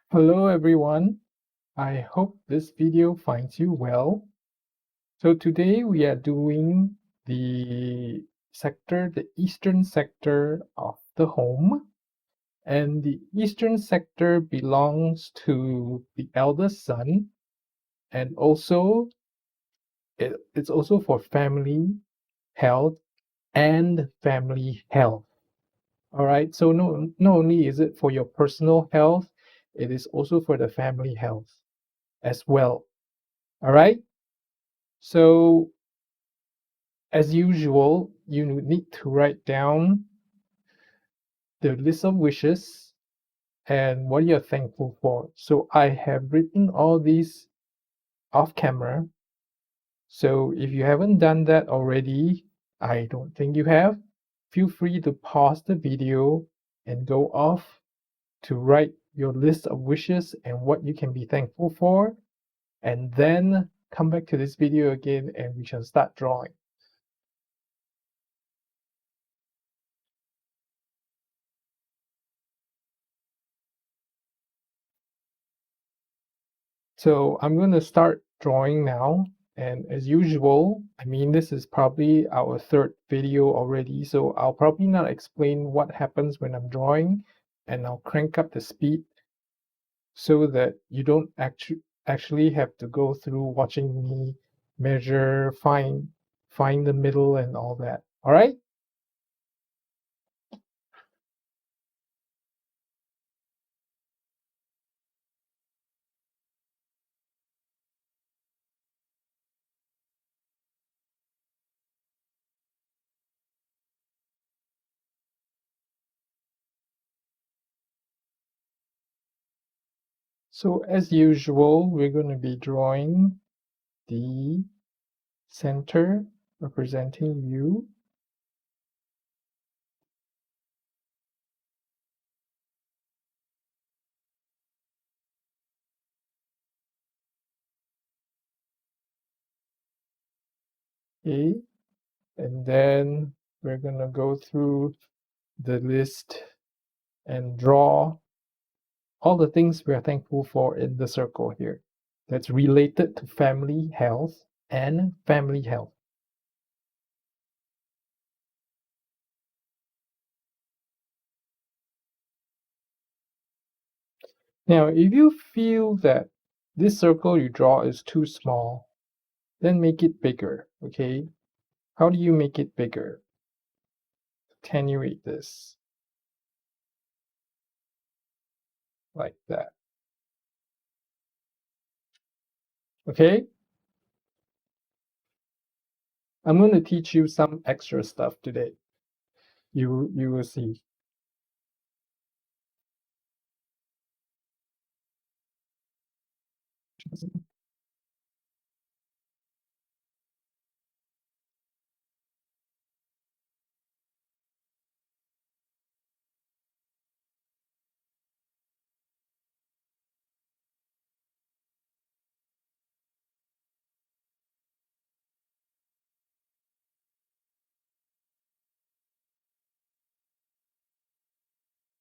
Hello everyone, I hope this video finds you well. So today we are doing the eastern sector of the home. And the eastern sector belongs to the eldest son, and also it's also for family health and family health. All right, so not only is it for your personal health, it is also for the family health as well. All right. So, as usual, you need to write down the list of wishes and what you're thankful for. So, I have written all these off camera. So, if you haven't done that already, I don't think you have. Feel free to pause the video and go off to write your list of wishes and what you can be thankful for, and then come back to this video again and we shall start drawing. So I'm going to start drawing now. And as usual, I mean, this is probably our third video already, so I'll probably not explain what happens when I'm drawing, and I'll crank up the speed so that you don't actually have to go through watching me measure, find the middle and all that. All right? So as usual, we're going to be drawing the center representing you. Okay, and then we're going to go through the list and draw all the things we are thankful for in the circle here that's related to family health and family health. Now, if you feel that this circle you draw is too small, then make it bigger, okay? How do you make it bigger? Attenuate this like that. Okay? I'm going to teach you some extra stuff today. You will see.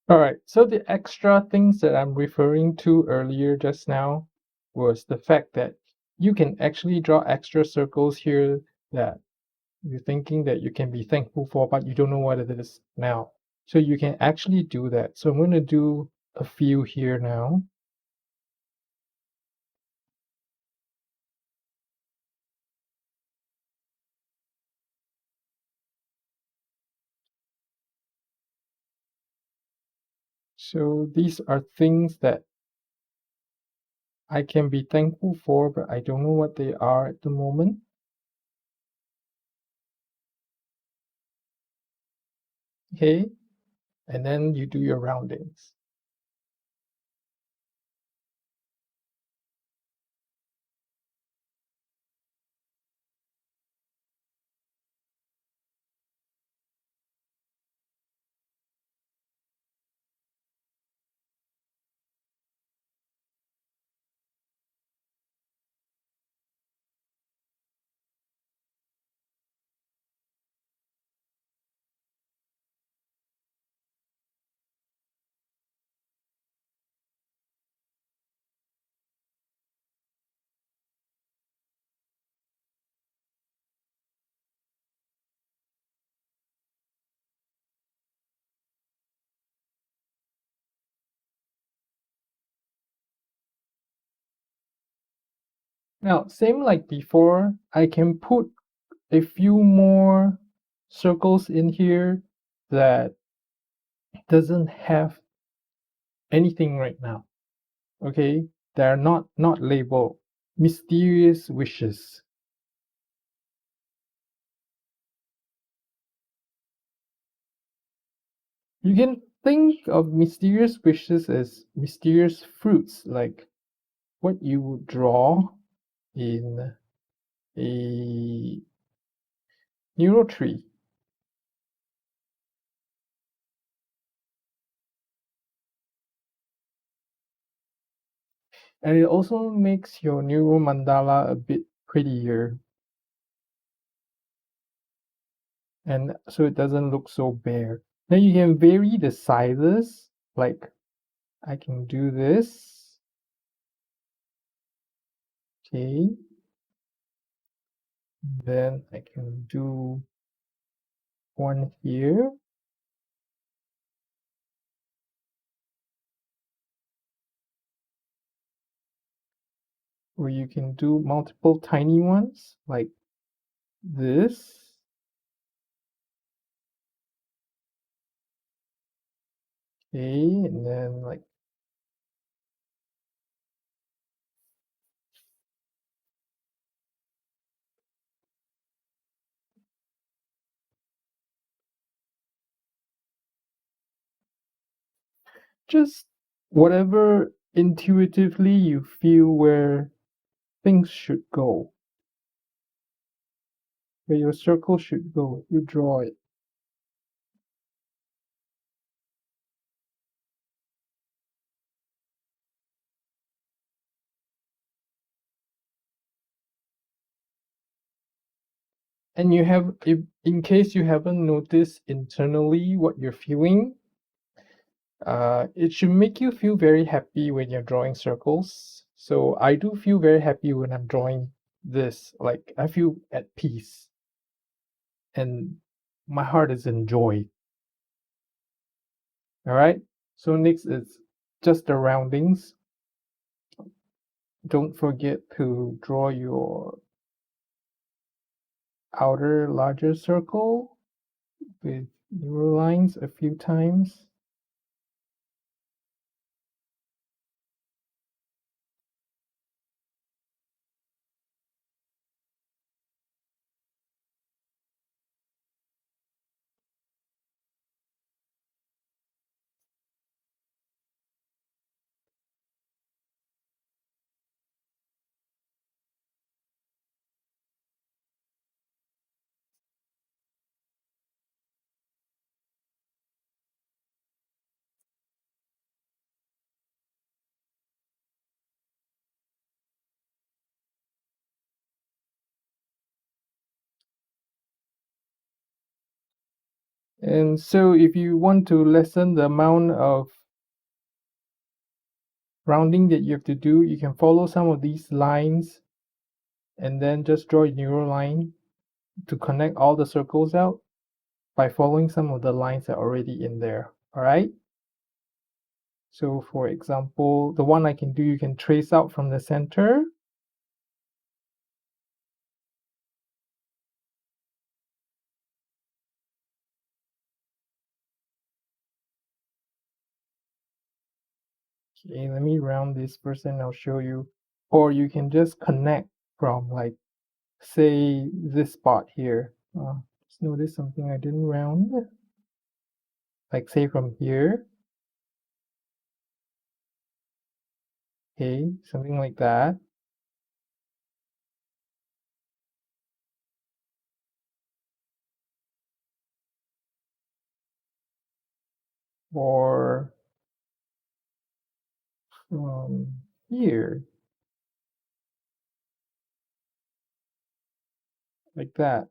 All right, so the extra things that I'm referring to earlier just now was the fact that you can actually draw extra circles here that you're thinking that you can be thankful for, but you don't know what it is now. So you can actually do that. So I'm going to do a few here now. So these are things that I can be thankful for, but I don't know what they are at the moment. Okay, and then you do your roundings. Now, same like before, I can put a few more circles in here that doesn't have anything right now. Okay, they're not labeled. Mysterious wishes. You can think of mysterious wishes as mysterious fruits, like what you would draw in a neuro tree. And it also makes your neuro mandala a bit prettier, and so it doesn't look so bare. Now you can vary the sizes, like I can do this. Okay, then I can do one here. Or you can do multiple tiny ones like this. Okay, and then like just whatever intuitively you feel where things should go, where your circle should go, you draw it. And you have, if in case you haven't noticed internally what you're feeling, it should make you feel very happy when you're drawing circles. So I do feel very happy when I'm drawing this. Like I feel at peace and my heart is in joy. All right. So next is just the roundings. Don't forget to draw your outer larger circle with neural lines a few times. And so if you want to lessen the amount of rounding that you have to do, you can follow some of these lines and then just draw a neural line to connect all the circles out by following some of the lines that are already in there. All right. So for example, the one I can do, you can trace out from the center. Okay, let me round this first and I'll show you. Or you can just connect from like, say this spot here. Just notice something I didn't round. Like say from here. Okay, something like that. Or from here. Like that.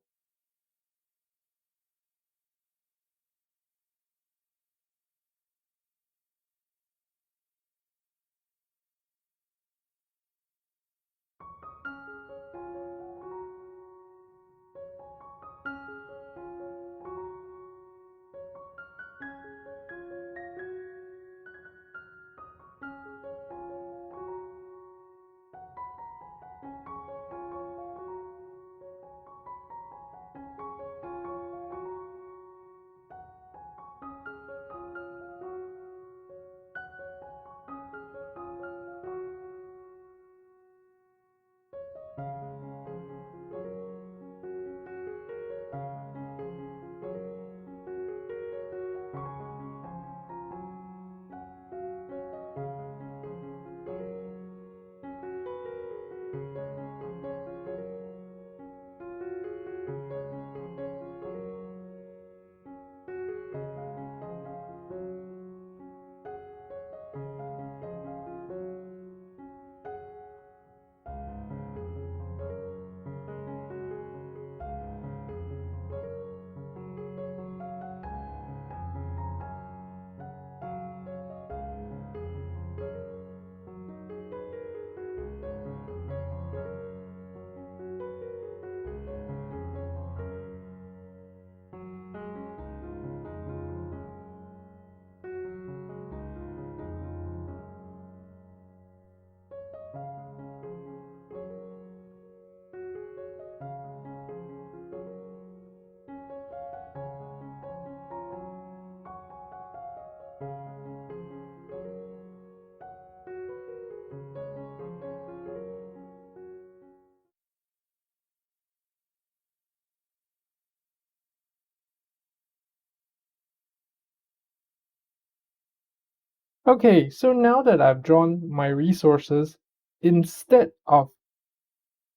Okay, so now that I've drawn my resources, instead of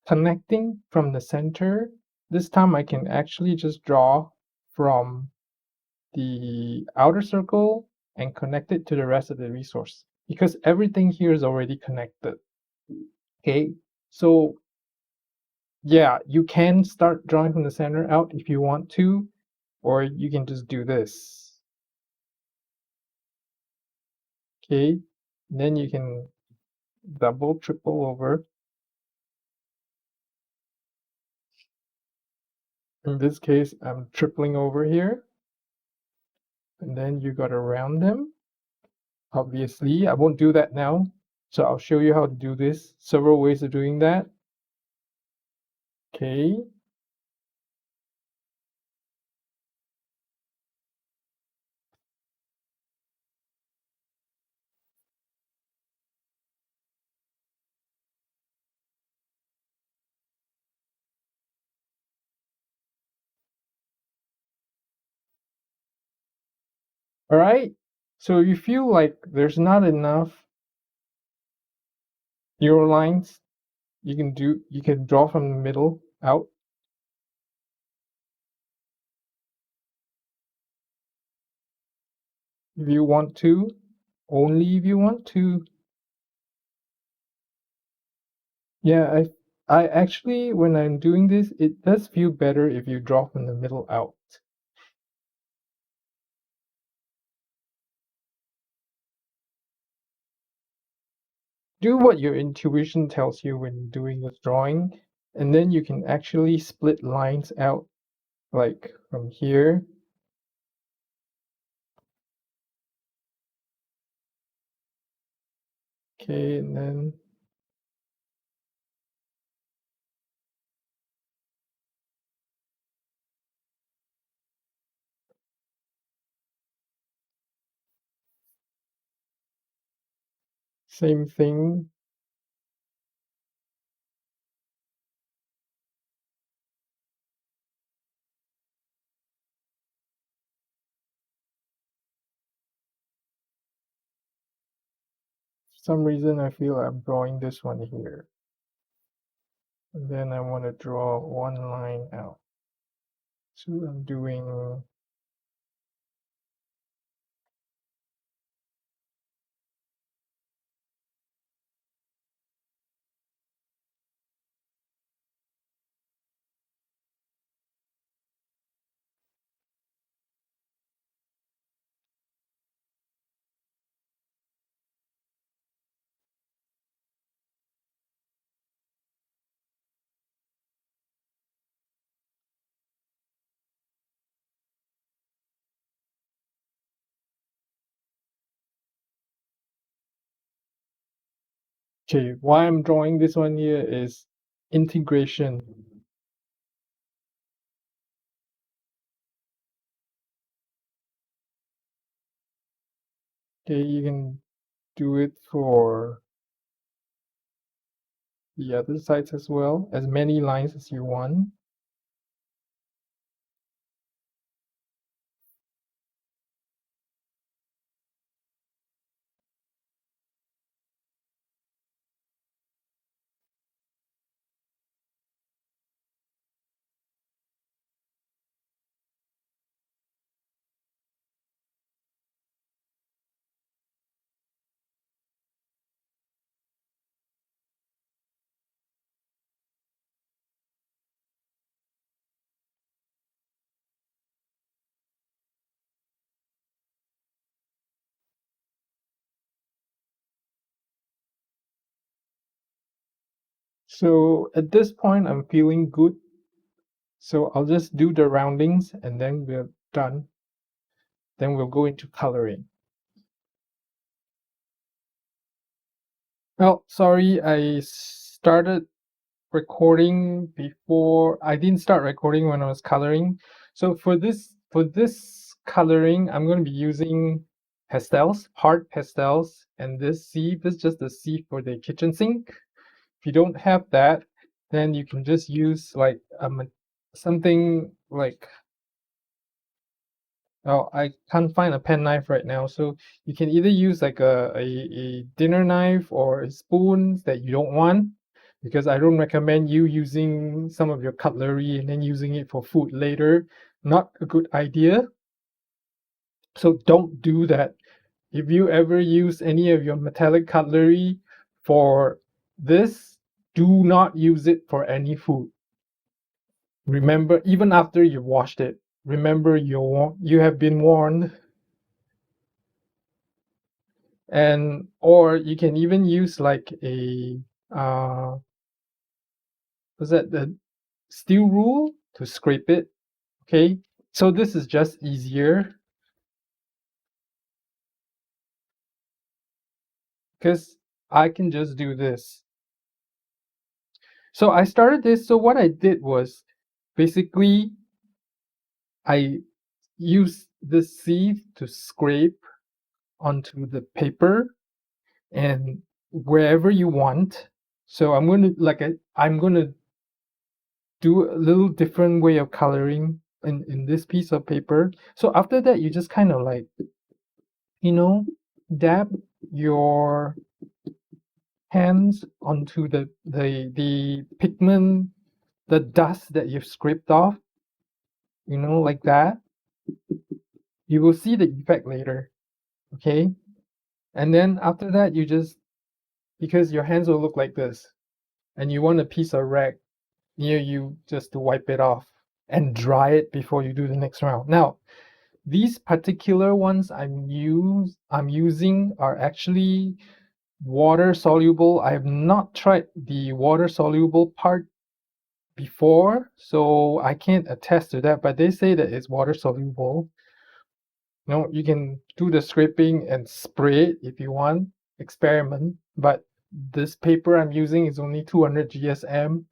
connecting from the center, this time I can actually just draw from the outer circle and connect it to the rest of the resource because everything here is already connected. Okay, so yeah, you can start drawing from the center out if you want to, or you can just do this. Okay, then you can double, triple over. In this case, I'm tripling over here. And then you gotta round them. Obviously, I won't do that now. So I'll show you how to do this. Several ways of doing that. Okay. All right. So if you feel like there's not enough neural lines, you can draw from the middle out. If you want to, only if you want to. Yeah, I actually, when I'm doing this, it does feel better if you draw from the middle out. Do what your intuition tells you when doing this drawing, and then you can actually split lines out, like from here. Okay, and then same thing. For some reason, I feel I'm drawing this one here. And then I want to draw one line out. So I'm doing okay, why I'm drawing this one here is integration. Okay, you can do it for the other sides as well, as many lines as you want. So at this point, I'm feeling good. So I'll just do the roundings and then we're done. Then we'll go into coloring. Well, sorry, I started recording before. I didn't start recording when I was coloring. So for this coloring, I'm going to be using pastels, hard pastels, and this sieve is just the sieve for the kitchen sink. If you don't have that, then you can just use like something like Oh, I can't find a pen knife right now, so you can either use like a dinner knife or a spoons that you don't want, because I don't recommend you using some of your cutlery and then using it for food later. Not a good idea. So don't do that. If you ever use any of your metallic cutlery for this, do not use it for any food. Remember, even after you washed it, remember you have been warned. And or you can even use like a what's that, the steel rule to scrape it. Okay, so this is just easier because I can just do this. So I started this. So what I did was basically I used the sieve to scrape onto the paper and wherever you want. So I'm going to I'm going to do a little different way of coloring in this piece of paper. So after that, you just kind of like, you know, dab your hands onto the pigment, the dust that you've scraped off, like that. You will see the effect later, okay? And then after that, you just, because your hands will look like this, and you want a piece of rag near you just to wipe it off and dry it before you do the next round. Now, these particular ones I'm using are actually water soluble. I have not tried the water soluble part before, so I can't attest to that, but they say that it's water soluble. You can do the scraping and spray it if you want, experiment, but this paper I'm using is only 200 GSM.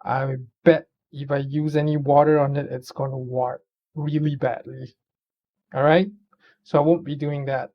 I bet if I use any water on it, it's going to warp really badly. All right, so I won't be doing that.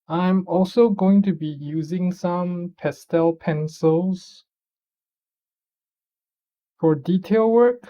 I'm also going to be using some pastel pencils for detail work.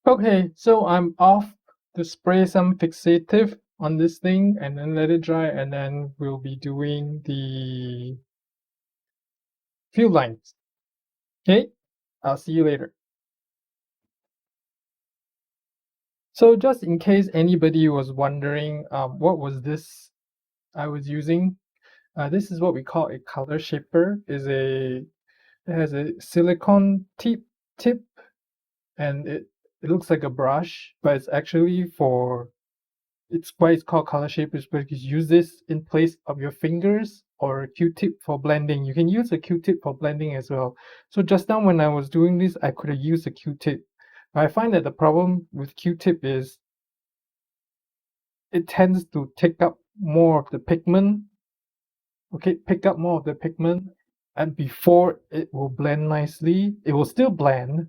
Okay, so I'm off to spray some fixative on this thing and then let it dry, and then we'll be doing the field lines. Okay, I'll see you later. So just in case anybody was wondering what was this I was using, this is what we call a color shaper. It has a silicone tip, and it looks like a brush, but it's actually for it's why it's called color shaper, is because you use this in place of your fingers or a Q-tip for blending. You can use a Q-tip for blending as well. So just now when I was doing this, I could have used a Q-tip. I find that the problem with Q-tip is it tends to take up more of the pigment. Okay, pick up more of the pigment, and before it will blend nicely, it will still blend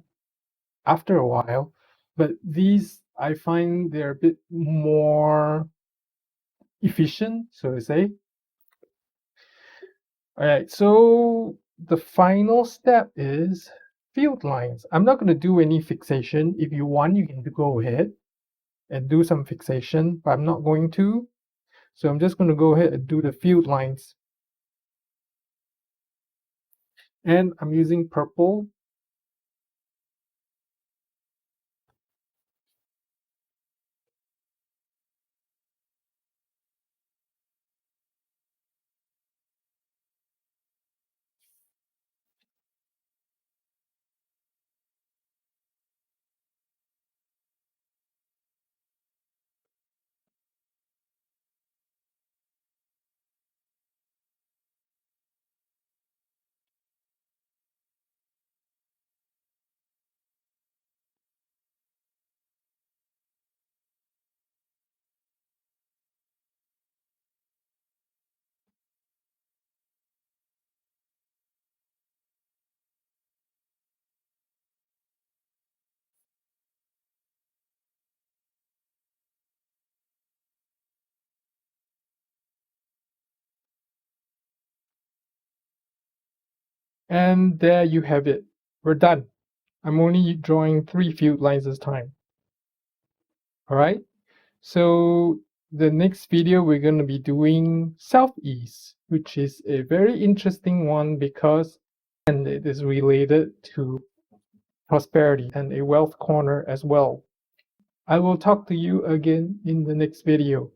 after a while, but these I find they're a bit more efficient, so to say. All right, so the final step is field lines. I'm not going to do any fixation. If you want, you can go ahead and do some fixation, but I'm not going to. So I'm just going to go ahead and do the field lines. And I'm using purple. And there you have it. We're done. I'm only drawing 3 field lines this time. All right. So the next video we're going to be doing southeast, which is a very interesting one because and it is related to prosperity and a wealth corner as well. I will talk to you again in the next video.